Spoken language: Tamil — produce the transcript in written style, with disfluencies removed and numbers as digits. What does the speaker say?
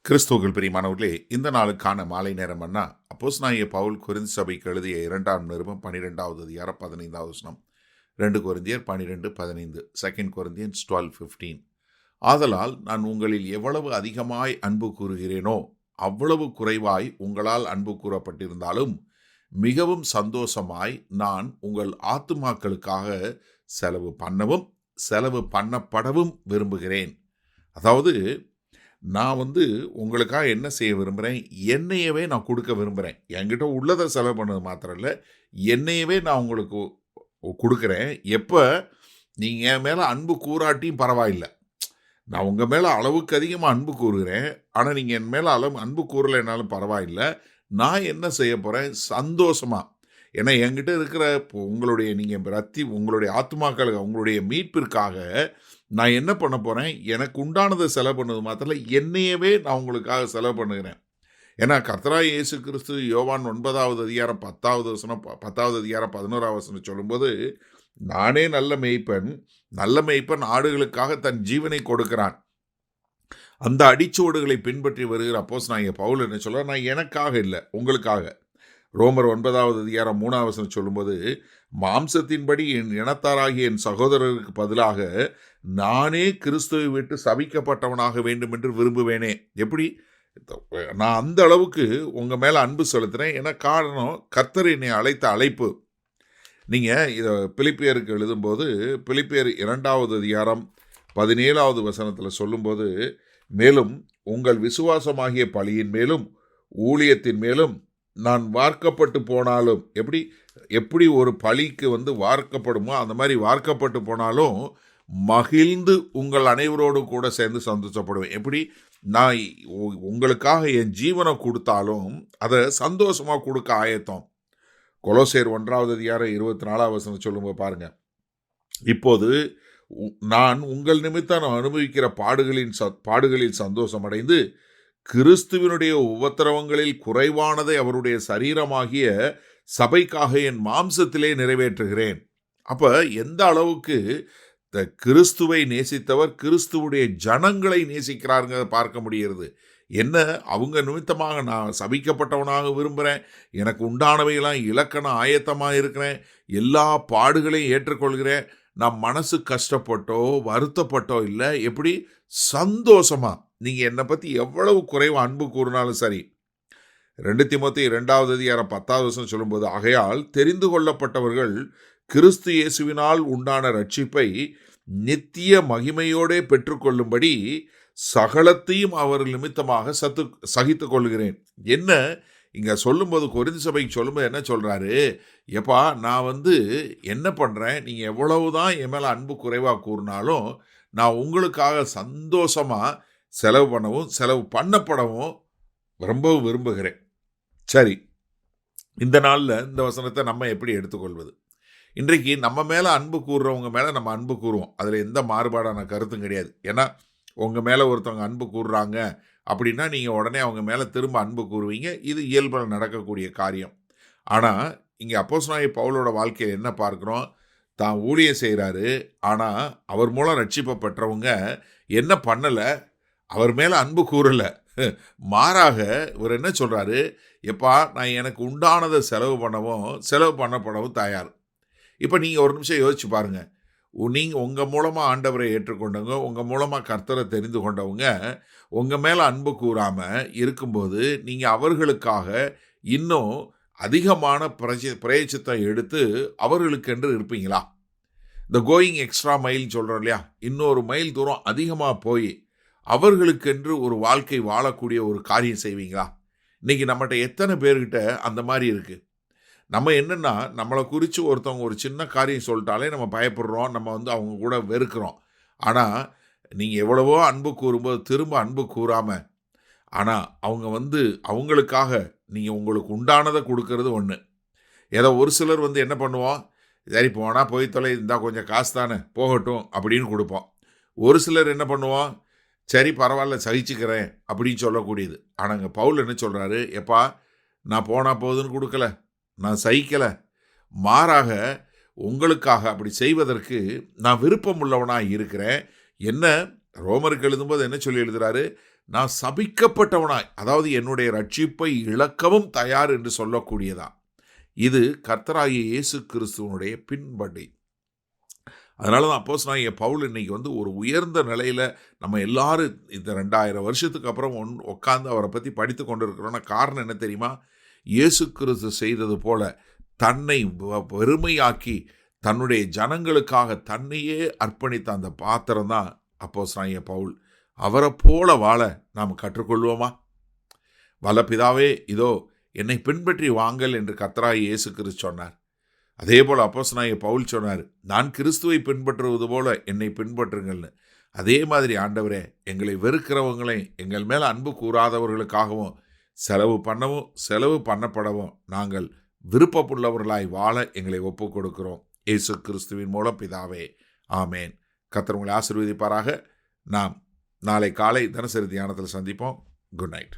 கிறிஸ்துவுக்குள் பிரியமானவர்களே, இந்த நாளுக்கான மாலை நேரம் அண்ணா அப்போஸ்தலனாகிய பவுல் கொரிந்து சபைக்கு எழுதிய 2ஆம் நிருபம் 12வது அதிகாரம் 15வது வசனம். 2 கொரிந்தியர் 12:15, 2 Corinthians 12:15. ஆதலால் நான் உங்களில் எவ்வளவு அதிகமாய் அன்பு கூறுகிறேனோ அவ்வளவு குறைவாய் உங்களால் அன்பு கூறப்பட்டிருந்தாலும் மிகவும் சந்தோஷமாய் நான் உங்கள் ஆத்துமாக்களுக்காக செலவு பண்ணவும் செலவு பண்ணப்படவும் விரும்புகிறேன். அதாவது நான் உங்களுக்காக என்ன செய்ய விரும்புகிறேன், என்னையவே நான் கொடுக்க விரும்புகிறேன். என்கிட்ட உள்ளதை செலவு பண்ணது மாத்திரம் இல்லை, என்னையவே நான் உங்களுக்கு கொடுக்குறேன். எப்போ நீங்கள் என் மேலே அன்பு கூறாட்டியும் பரவாயில்லை, நான் உங்கள் மேலே அளவுக்கு அதிகமாக அன்பு கூறுகிறேன். ஆனால் நீங்கள் என் மேலே அன்பு கூறலைனாலும் பரவாயில்லை, நான் என்ன செய்ய போகிறேன், சந்தோஷமாக. ஏன்னா என்கிட்ட இருக்கிற உங்களுடைய உங்களுடைய ஆத்மாக்களுக்கு உங்களுடைய மீட்பிற்காக நான் என்ன பண்ண போகிறேன், எனக்கு உண்டானதை செலவு பண்ணது மாத்திரம் இல்லை, என்னையவே நான் உங்களுக்காக செலவு பண்ணுகிறேன். ஏன்னா கர்த்தராகிய இயேசு கிறிஸ்து யோவான் 9வது அதிகாரம் 10வது வசனம் 10வது அதிகாரம் 11வது வசனம் சொல்லும்போது, நானே நல்ல மேய்ப்பன் ஆடுகளுக்காக தன் ஜீவனை கொடுக்கிறான். அந்த அடிச்சுவடுகளை பின்பற்றி வருகிற அப்போஸ்தலனாகிய பவுல் என்ன சொல்ல, நான் எனக்காக இல்லை, உங்களுக்காக. ரோமர் 9வது அதிகாரம் 3வது வசனம் சொல்லும்போது, மாம்சத்தின்படி என் இனத்தாராகிய என் சகோதரருக்கு பதிலாக நானே கிறிஸ்துவை விட்டு சபிக்கப்பட்டவனாக வேண்டும் என்று விரும்புவேனே. எப்படி நான் அந்த அளவுக்கு உங்கள் மேலே அன்பு செலுத்துகிறேன். ஏன்னா காரணம், கர்த்தர் என்னை அழைத்த அழைப்பு. நீங்கள் இதை பிலிப்பியருக்கு எழுதும்போது பிலிப்பியர் 2வது அதிகாரம் 17வது வசனத்தில் சொல்லும்போது, மேலும் உங்கள் விசுவாசமாகிய பழியின் மேலும் ஊழியத்தின் மேலும் நான் வார்க்கப்பட்டு போனாலும், எப்படி ஒரு பழிக்கு வார்க்கப்படுமோ அந்த மாதிரி வார்க்கப்பட்டு போனாலும் மகிழ்ந்து உங்கள் அனைவரோடு கூட சேர்ந்து சந்தோஷப்படுவேன். எப்படி நான் உங்களுக்காக என் ஜீவனை கொடுத்தாலும் அதை சந்தோஷமாக கொடுக்க ஆயத்தம். கொலோசையர் 1வது அதிகாரம் 24வது வசனம் சொல்லும்போது பாருங்க, இப்போது நான் உங்கள் நிமித்தம் அனுபவிக்கிற பாடுகளில் சந்தோஷம் அடைந்து கிறிஸ்துவினுடைய உபத்திரவங்களில் குறைவானதை அவருடைய சரீரமாகிய சபைக்காக என் மாம்சத்திலே நிறைவேற்றுகிறேன். அப்போ எந்த அளவுக்கு கிறிஸ்துவை நேசித்தவர் கிறிஸ்துவுடைய ஜனங்களை நேசிக்கிறாருங்க பார்க்க முடிகிறது. என்ன, அவங்க நிமித்தமாக நான் சபிக்கப்பட்டவனாக விரும்புகிறேன், எனக்கு உண்டானவையெல்லாம் இலக்கண ஆயத்தமாக இருக்கிறேன், எல்லா பாடுகளையும் ஏற்றுக்கொள்கிறேன், நான் மனசு கஷ்டப்பட்டோ வருத்தப்பட்டோ இல்லை, எப்படி சந்தோஷமா. நீங்கள் என்னை பற்றி எவ்வளவு குறைவு அன்பு கூறினாலும் சரி. 2 தீமோத்தேயு 2வது அதிகாரம் 10வது வசனம் சொல்லும்போது, ஆகையால் தெரிந்து கொள்ளப்பட்டவர்கள் கிறிஸ்து இயேசுவினால் உண்டான ரட்சிப்பை நித்திய மகிமையோடே பெற்றுக்கொள்ளும்படி சகலத்தையும் அவர் நிமித்தமாக சகித்து கொள்கிறேன். என்ன இங்கே சொல்லும்போது, கொரிந்து சபைக்கு சொல்லும்போது என்ன சொல்கிறாரு, எப்பா நான் என்ன பண்ணுறேன், நீங்கள் எவ்வளவுதான் என் மேலே அன்பு குறைவாக கூறினாலும் நான் உங்களுக்காக சந்தோஷமாக செலவு பண்ணவும் செலவு பண்ணப்படவும் ரொம்பவும் விரும்புகிறேன். சரி, இந்த நாளில் இந்த வசனத்தை நம்ம எப்படி எடுத்துக்கொள்வது? இன்றைக்கு நம்ம மேலே அன்பு கூறுறவங்க மேலே நம்ம அன்பு கூறுவோம், அதில் எந்த மாறுபாடான கருத்தும் கிடையாது. ஏன்னா உங்கள் மேலே ஒருத்தவங்க அன்பு கூறுறாங்க அப்படின்னா நீங்கள் உடனே அவங்க மேலே திரும்ப அன்பு கூறுவீங்க, இது இயல்பில் நடக்கக்கூடிய காரியம். ஆனால் இங்கே அப்போஸ்தலனாகிய பவுலோட வாழ்க்கையில் என்ன பார்க்குறோம், தான் ஊழியம் செய்கிறாரு, ஆனால் அவர் மூலம் ரட்சிப்பை பெற்றவங்க என்ன பண்ணலை, அவர் மேலே அன்பு கூறலை, மாறாக இவர் என்ன சொல்கிறாரு, எப்பா நான் எனக்கு உண்டானதை செலவு பண்ணப்படவும் தயார். இப்போ நீங்கள் ஒரு நிமிஷம் யோசிச்சு பாருங்கள், நீங்கள் உங்கள் மூலமாக ஆண்டவரை ஏற்றுக்கொண்டவங்க, உங்கள் மூலமாக கர்த்தரை தெரிந்து கொண்டவங்க உங்கள் மேலே அன்பு கூறாமல் இருக்கும்போது நீங்கள் அவர்களுக்காக இன்னும் அதிகமான பிரயச்சத்தை எடுத்து அவர்களுக்கென்று இருப்பீங்களா? இந்த கோயிங் எக்ஸ்ட்ரா மைல் சொல்கிறோம் இல்லையா, இன்னொரு மைல் தூரம் அதிகமாக போய் அவர்களுக்கென்று ஒரு வாழ்க்கை வாழக்கூடிய ஒரு காரியம் செய்வீங்களா? இன்றைக்கி நம்மகிட்ட எத்தனை பேர்கிட்ட அந்த மாதிரி இருக்குது? நம்ம என்னென்னா, நம்மளை குறித்து ஒருத்தவங்க ஒரு சின்ன காரியம் சொல்லிட்டாலே நம்ம பயப்படுறோம், நம்ம அவங்க கூட வெறுக்கிறோம். ஆனால் நீங்கள் எவ்வளவோ அன்பு கூறும்போது திரும்ப அன்பு கூறாமல், ஆனால் அவங்க அவங்களுக்காக நீங்கள் உங்களுக்கு உண்டானதை கொடுக்கறது ஒன்று. ஏதோ ஒரு சிலர் என்ன பண்ணுவோம், சரி போனால் போய் தொலை, இருந்தால் கொஞ்சம் காசு தானே போகட்டும் அப்படின்னு கொடுப்போம். ஒரு சிலர் என்ன பண்ணுவோம், சரி பரவாயில்ல சகிச்சுக்கிறேன் அப்படின்னு சொல்லக்கூடியது. ஆனால் இங்கே பவுல் என்ன சொல்கிறாரு, எப்பா நான் போனால் போகுதுன்னு கொடுக்கல, நான் சகிக்கலை, மாறாக உங்களுக்காக அப்படி செய்வதற்கு நான் விருப்பம் உள்ளவனாக இருக்கிறேன். என்ன ரோமருக்கு எழுதும்போது என்ன சொல்லி எழுதுகிறாரு, நான் சபிக்கப்பட்டவனாய், அதாவது என்னுடைய ரட்சிப்பை இழக்கவும் தயார் என்று சொல்லக்கூடியதா. இது கர்த்தராகிய இயேசு கிறிஸ்துவனுடைய பின்படி. அதனால தான் அப்போஸ்தலனாகிய பவுல் இன்னைக்கு ஒரு உயர்ந்த நிலையில் நம்ம எல்லாரும் இந்த 2000 வருஷத்துக்கு அப்புறம் உட்கார்ந்து அவரை பற்றி படித்து கொண்டு இருக்கிறோன்னா காரணம் என்ன தெரியுமா? இயேசு கிறிஸ்து செய்தது போல தன்னை வெறுமையாக்கி தன்னுடைய ஜனங்களுக்காக தன்னையே அர்ப்பணித்த அந்த பாத்திரம் தான் அப்போஸ்தலனாகிய பவுல். அவரை போல வாழ நாம் கற்றுக்கொள்வோமா? வல்ல பிதாவே, இதோ என்னை பின்பற்றி வாங்கள் என்று கர்த்தராகிய இயேசு கிறிஸ்து சொன்னார். அதே போல் அப்போஸ்தலனாகிய பவுல் சொன்னார், நான் கிறிஸ்துவை பின்பற்றுவது போல என்னை பின்பற்றுங்கள்னு. அதே மாதிரி ஆண்டவரே, எங்களை வெறுக்கிறவங்களை, எங்கள் மேலே அன்பு கூறாதவர்களுக்காகவும் செலவு பண்ணப்படவும் நாங்கள் விருப்பமுள்ளவர்களாய் வாழ எங்களை ஒப்புக் கொடுக்கிறோம். இயேசு கிறிஸ்துவின் மூலம் பிதாவே, ஆமேன். கர்த்தர் உங்களை ஆசீர்வதிப்பாராக. நாம் நாளை காலை தினசரி தியானத்தில் சந்திப்போம். Good night.